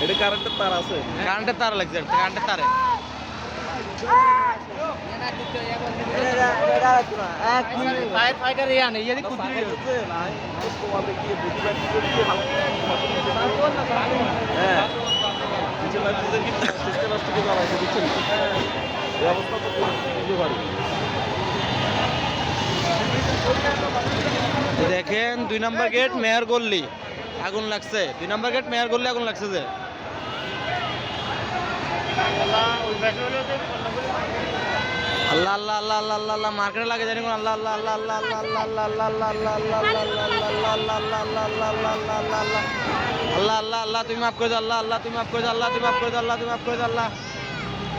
এটা কারেন্টের তার আছে, কারেন্টের তার লাগছে, কারেন্টের তারে ফায়ার ফাইটার ইয়ানে ইয়ে দি কুদি হ্যাঁ ব্যবস্থা তো বুঝতে পারি। দেখেন 2 নম্বর গেট মেয়র গল্লি আগুন লাগছে, 2 নম্বর গেট মেয়র গল্লি আগুন লাগছে যে আল্লাহ আল্লাহ আল্লাহ আল্লাহ আল্লাহ আল্লাহ মার্কেটে লাগে জানি কোন আল্লাহ আল্লাহ আল্লাহ আল্লাহ আল্লাহ আল্লাহ আল্লাহ আল্লাহ আল্লাহ আল্লাহ আল্লাহ আল্লাহ তুমি মাফ করে দাও, আল্লাহ আল্লাহ তুমি মাফ করে দাও, আল্লাহ তুমি মাফ করে দাও, আল্লাহ তুমি মাফ করে দাও, আল্লাহ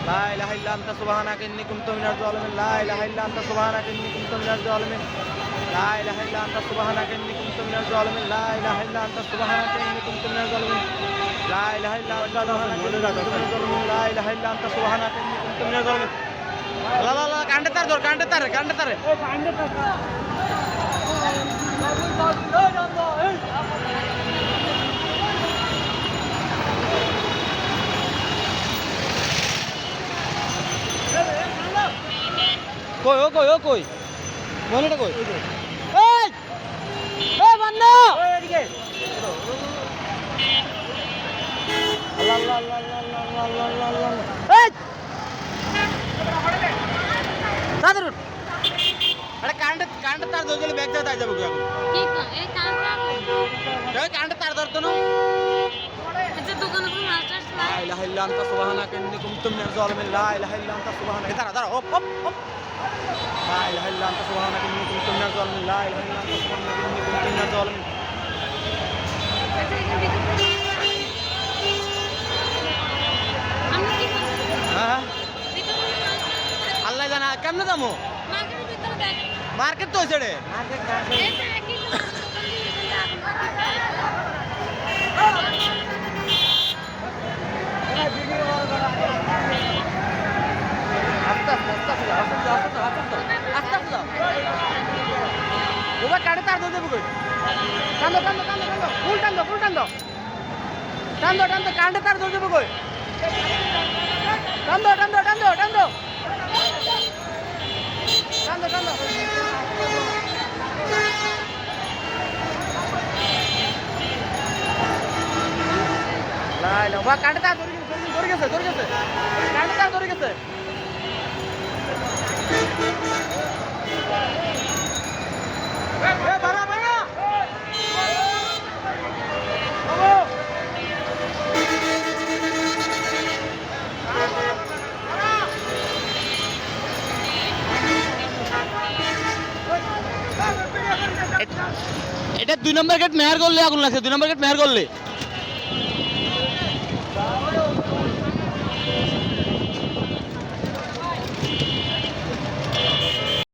লা ইলাহা ইল্লা আনতা সুবহানাকা ইন্নী কুনতু মিনাজ জালিমিন, লা ইলাহা ইল্লা আনতা সুবহানাকা ইন্নী কুনতু মিনাজ জালিমিন, লা ইলাহা ইল্লা আনতা সুবহানাকা ইন্নী কুনতু মিনাজ জালিমিন, লা ইলাহা ইল্লা আনতা সুবহানাকা ইন্নী কুনতু মিনাজ জালিমিন, লা ইলাহা ইল্লা আনতা লা ইলাহা ইল্লা আনতা সুবহানাকা ইন্নী কুনতু মিনাজ জালিমিন। লা লা লা কান্ডে তার ধর, কান্ডে তারে, কান্ডে তারে কই ও কই ও কই মনেটা কই এই এই বান্দা ওই এদিকে আল্লাহ আল্লাহ আল্লাহ আল্লাহ আল্লাহ আল্লাহ আল্লাহ এই দাদুর আরে কারেন্ট তার ধরে ব্যাগ দাও তাই যাবো কি এখন কি এই কারেন্ট এই কারেন্ট তার ধরতো না আচ্ছা দোকানে কোনো মাস্টার লা ইলাহা ইল্লা আনতা সুবহানাকা ইন্নী কুনতু মিনাজ জালিমিন, লা ইলাহা ইল্লা আনতা সুবহানাকা দাঁড়া দাঁড়া হপ হপ হপ লা ইলাহা ইল্লা আনতা সুবহানাকা ইন্নী কুনতু মিনাজ জালিমিন, লা ইলাহা ইল্লা আনতা সুবহানাকা ইন্নী কুনতু মিনাজ জালিমিন। আমি কি হ্যাঁ ভিতরে আল্লাহ জানা কেমনে যাবো মার্কেটের ভিতরে দেখ মার্কেট তো হয়েছে রে এটা একই কাটে তার ধরে দেবো কই টানো টানো টানো টানো ফুল টানো ফুল টানো টানো টানো কাটে তার ধরে দেবো কই টানো টানো টানো টানো টানো টানো লাই লা বা কাটে তার ধরে গেছে কাটে তার ধরে গেছে এটা 2 নম্বর গেট মেয়র করলে আগুন লাগছে, 2 নম্বর গেট মেয়র করলে